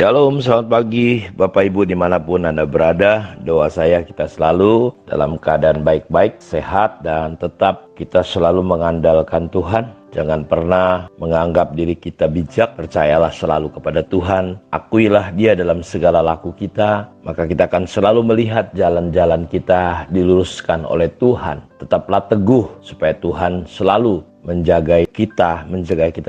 Shalom, selamat pagi Bapak Ibu dimanapun Anda berada. Doa saya kita selalu dalam keadaan baik-baik, sehat, dan tetap kita selalu mengandalkan Tuhan. Jangan pernah menganggap diri kita bijak, percayalah selalu kepada Tuhan. Akuilah Dia dalam segala laku kita, maka kita akan selalu melihat jalan-jalan kita diluruskan oleh Tuhan. Tetaplah teguh supaya Tuhan selalu menjaga kita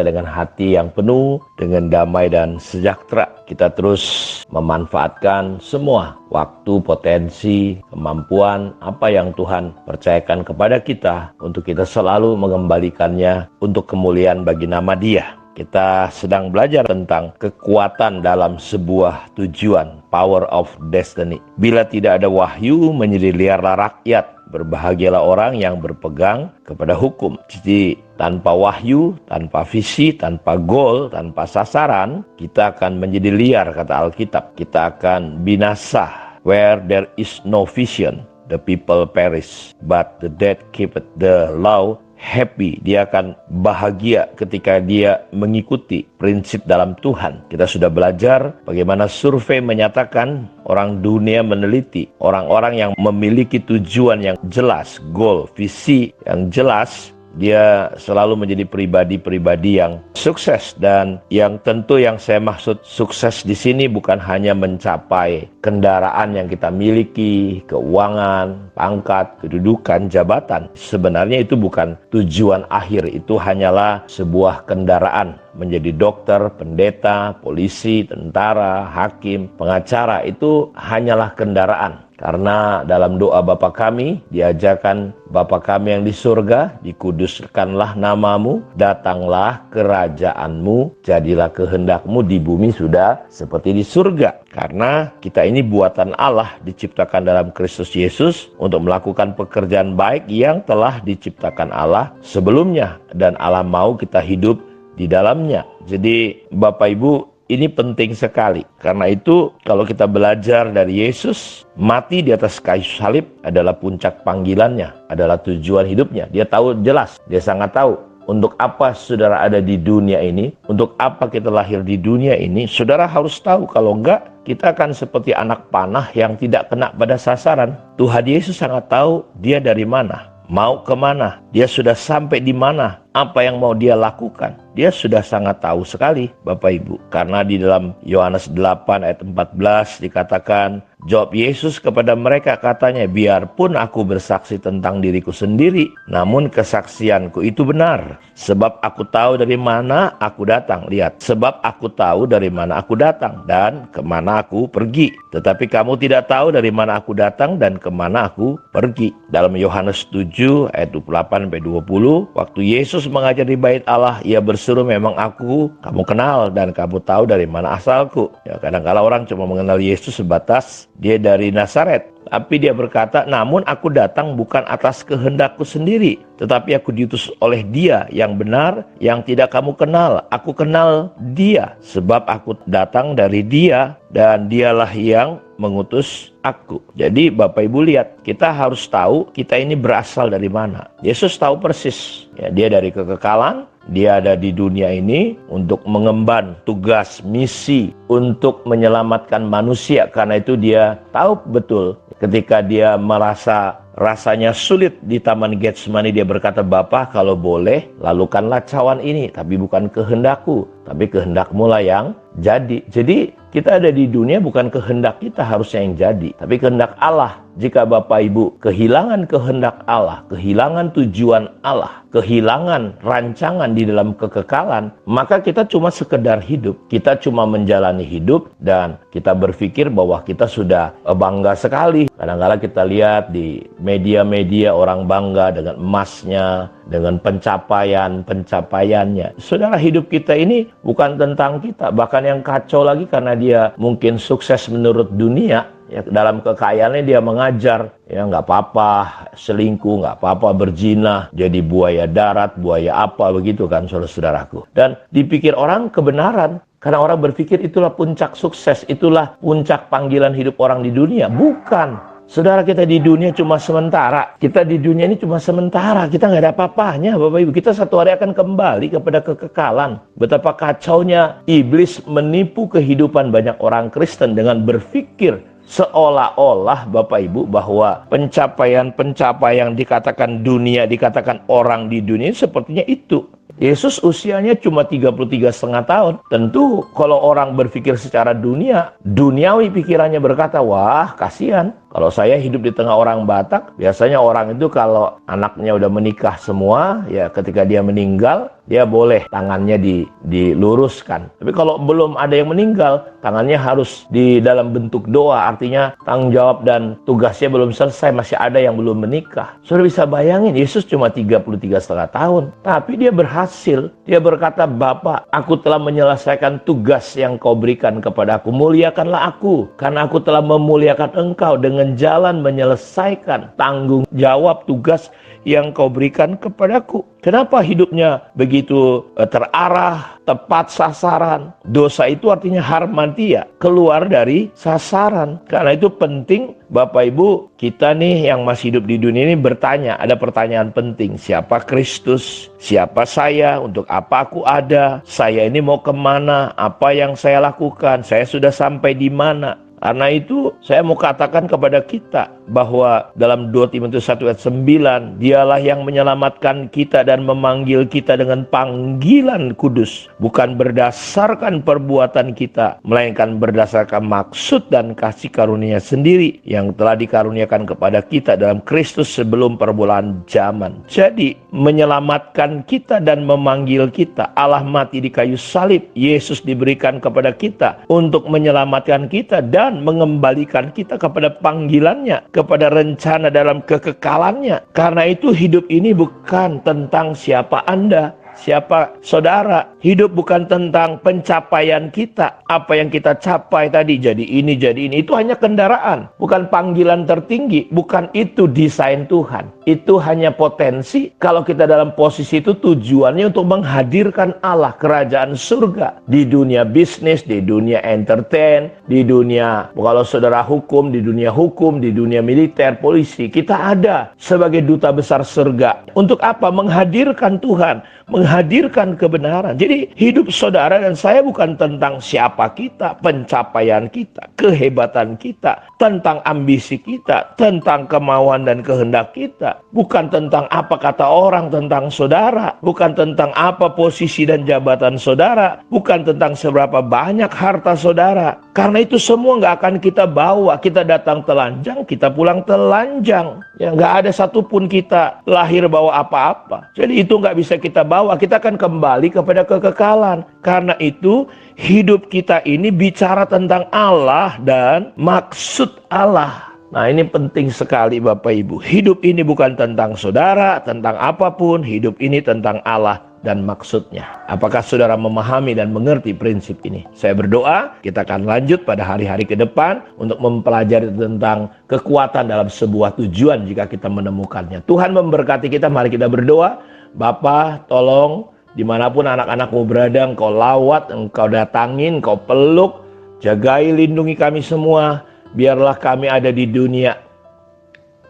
dengan hati yang penuh, dengan damai dan sejahtera. Kita terus memanfaatkan semua waktu, potensi, kemampuan, apa yang Tuhan percayakan kepada kita untuk kita selalu mengembalikannya untuk kemuliaan bagi nama Dia. Kita sedang belajar tentang kekuatan dalam sebuah tujuan, power of destiny. Bila tidak ada wahyu, menjadi liarlah rakyat. Berbahagialah orang yang berpegang kepada hukum. Jadi tanpa wahyu, tanpa visi, tanpa goal, tanpa sasaran, kita akan menjadi liar, kata Alkitab. Kita akan binasa. Where there is no vision, the people perish. But the dead keepeth the law happy. Dia akan bahagia ketika dia mengikuti prinsip dalam Tuhan. Kita sudah belajar bagaimana survei menyatakan orang dunia meneliti orang-orang yang memiliki tujuan yang jelas, goal, visi yang jelas. Dia selalu menjadi pribadi-pribadi yang sukses, dan yang tentu yang saya maksud sukses di sini bukan hanya mencapai kendaraan yang kita miliki, keuangan, pangkat, kedudukan, jabatan. Sebenarnya itu bukan tujuan akhir, itu hanyalah sebuah kendaraan. Menjadi dokter, pendeta, polisi, tentara, hakim, pengacara, itu hanyalah kendaraan. Karena dalam doa Bapa kami diajarkan, Bapa kami yang di surga, dikuduskanlah namamu, datanglah kerajaanmu, jadilah kehendakmu di bumi sudah seperti di surga. Karena kita ini buatan Allah, diciptakan dalam Kristus Yesus untuk melakukan pekerjaan baik yang telah diciptakan Allah sebelumnya, dan Allah mau kita hidup di dalamnya. Jadi Bapak Ibu, ini penting sekali. Karena itu kalau kita belajar dari Yesus, mati di atas kayu salib adalah puncak panggilannya, adalah tujuan hidupnya. Dia tahu jelas, dia sangat tahu untuk apa saudara ada di dunia ini, untuk apa kita lahir di dunia ini. Saudara harus tahu, kalau enggak kita akan seperti anak panah yang tidak kena pada sasaran. Tuhan Yesus sangat tahu dia dari mana, mau kemana, dia sudah sampai di mana, apa yang mau dia lakukan. Dia sudah sangat tahu sekali Bapak Ibu. Karena di dalam Yohanes 8 ayat 14 dikatakan, jawab Yesus kepada mereka, katanya, biarpun aku bersaksi tentang diriku sendiri, namun kesaksianku itu benar. Sebab aku tahu dari mana aku datang. Lihat, sebab aku tahu dari mana aku datang dan kemana aku pergi. Tetapi kamu tidak tahu dari mana aku datang dan kemana aku pergi. Dalam Yohanes 7 ayat 28-20, waktu Yesus mengajar di bait Allah, ia berseru, memang aku kamu kenal dan kamu tahu dari mana asalku. Ya, kadang-kala orang cuma mengenal Yesus sebatas dia dari Nazaret. Tapi dia berkata, namun aku datang bukan atas kehendakku sendiri, tetapi aku diutus oleh Dia yang benar, yang tidak kamu kenal. Aku kenal Dia, sebab aku datang dari Dia, dan Dialah yang mengutus aku. Jadi Bapak Ibu lihat, kita harus tahu kita ini berasal dari mana. Yesus tahu persis, ya, dia dari kekekalan. Dia ada di dunia ini untuk mengemban tugas, misi untuk menyelamatkan manusia. Karena itu dia tahu betul ketika dia merasa rasanya sulit di Taman Getsemani, dia berkata, Bapa, kalau boleh lalukanlah cawan ini, tapi bukan kehendakku, tapi kehendakmu lah yang jadi. Jadi kita ada di dunia bukan kehendak kita harusnya yang jadi, tapi kehendak Allah. Jika Bapak Ibu kehilangan kehendak Allah, kehilangan tujuan Allah, kehilangan rancangan di dalam kekekalan, maka kita cuma sekedar hidup. Kita cuma menjalani hidup dan kita berpikir bahwa kita sudah bangga sekali. Kadang-kadang kita lihat di media-media orang bangga dengan emasnya, dengan pencapaiannya. Saudara, hidup kita ini bukan tentang kita. Bahkan yang kacau lagi, karena dia mungkin sukses menurut dunia, ya, dalam kekayaannya dia mengajar, ya nggak apa-apa selingkuh, nggak apa-apa berzina, jadi buaya darat, buaya apa begitu kan, saudara-saudaraku. Dan dipikir orang kebenaran, karena orang berpikir itulah puncak sukses, itulah puncak panggilan hidup orang di dunia. Bukan. Saudara, kita di dunia cuma sementara. Kita di dunia ini cuma sementara. Kita nggak ada apa-apanya, Bapak Ibu. Kita satu hari akan kembali kepada kekekalan. Betapa kacaunya iblis menipu kehidupan banyak orang Kristen dengan berpikir seolah-olah, Bapak Ibu, bahwa pencapaian-pencapaian dikatakan dunia, dikatakan orang di dunia, sepertinya itu. Yesus usianya cuma 33,5 tahun. Tentu kalau orang berpikir secara duniawi pikirannya berkata, wah kasihan. Kalau saya hidup di tengah orang Batak, biasanya orang itu kalau anaknya udah menikah semua, ya ketika dia meninggal, dia boleh tangannya diluruskan. Tapi kalau belum ada yang meninggal, tangannya harus di dalam bentuk doa. Artinya tanggung jawab dan tugasnya belum selesai, masih ada yang belum menikah. Saudara bisa bayangin, Yesus cuma 33,5 tahun. Tapi dia berhasil. Dia berkata, Bapa, aku telah menyelesaikan tugas yang kau berikan kepadaku. Muliakanlah aku, karena aku telah memuliakan engkau dengan jalan menyelesaikan tanggung jawab tugas yang kau berikan kepadaku. Kenapa hidupnya begitu terarah, tepat sasaran? Dosa itu artinya harmatia, keluar dari sasaran. Karena itu penting, Bapak Ibu, kita nih yang masih hidup di dunia ini bertanya, ada pertanyaan penting. Siapa Kristus? Siapa saya? Untuk apa aku ada? Saya ini mau kemana? Apa yang saya lakukan? Saya sudah sampai di mana? Karena itu saya mau katakan kepada kita bahwa dalam 2 Timotius 1 ayat 9, dialah yang menyelamatkan kita dan memanggil kita dengan panggilan kudus, bukan berdasarkan perbuatan kita, melainkan berdasarkan maksud dan kasih karunia sendiri yang telah dikaruniakan kepada kita dalam Kristus sebelum permulaan zaman. Jadi menyelamatkan kita dan memanggil kita, Allah mati di kayu salib, Yesus diberikan kepada kita untuk menyelamatkan kita dan mengembalikan kita kepada panggilannya, kepada rencana dalam kekekalannya. Karena itu hidup ini bukan tentang siapa Anda, siapa saudara. Hidup bukan tentang pencapaian kita. Apa yang kita capai tadi, jadi ini, itu hanya kendaraan. Bukan panggilan tertinggi. Bukan itu desain Tuhan. Itu hanya potensi. Kalau kita dalam posisi itu, tujuannya untuk menghadirkan Allah, kerajaan surga. Di dunia bisnis, di dunia entertain, di dunia, kalau saudara hukum, di dunia militer, polisi. Kita ada sebagai duta besar surga. Untuk apa? Menghadirkan Tuhan, menghadirkan kebenaran. Jadi hidup saudara dan saya bukan tentang siapa kita, pencapaian kita, kehebatan kita, tentang ambisi kita, tentang kemauan dan kehendak kita. Bukan tentang apa kata orang tentang saudara, bukan tentang apa posisi dan jabatan saudara, bukan tentang seberapa banyak harta saudara. Karena itu semua nggak akan kita bawa. Kita datang telanjang, kita pulang telanjang. Ya, nggak ada satupun kita lahir bawa apa-apa. Jadi itu nggak bisa kita bawa. Kita akan kembali kepada kekekalan. Karena itu hidup kita ini bicara tentang Allah dan maksud Allah. Nah, ini penting sekali Bapak Ibu. Hidup ini bukan tentang saudara, tentang apapun. Hidup ini tentang Allah dan maksudnya. Apakah saudara memahami dan mengerti prinsip ini? Saya berdoa kita akan lanjut pada hari-hari ke depan untuk mempelajari tentang kekuatan dalam sebuah tujuan jika kita menemukannya. Tuhan memberkati kita. Mari kita berdoa. Bapa, tolong dimanapun anak-anakmu berada, Engkau lawat, Engkau datangin, Engkau peluk, jagai, lindungi kami semua. Biarlah kami ada di dunia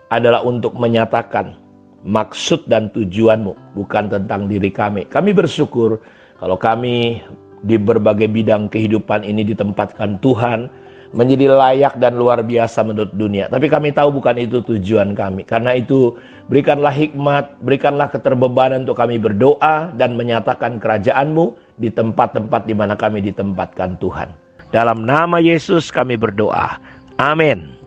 adalah untuk menyatakan maksud dan tujuanmu, bukan tentang diri kami. Kami bersyukur kalau kami di berbagai bidang kehidupan ini ditempatkan Tuhan menjadi layak dan luar biasa menurut dunia. Tapi kami tahu bukan itu tujuan kami. Karena itu berikanlah hikmat, berikanlah keterbebanan untuk kami berdoa dan menyatakan kerajaan-Mu di tempat-tempat di mana kami ditempatkan Tuhan. Dalam nama Yesus kami berdoa. Amin.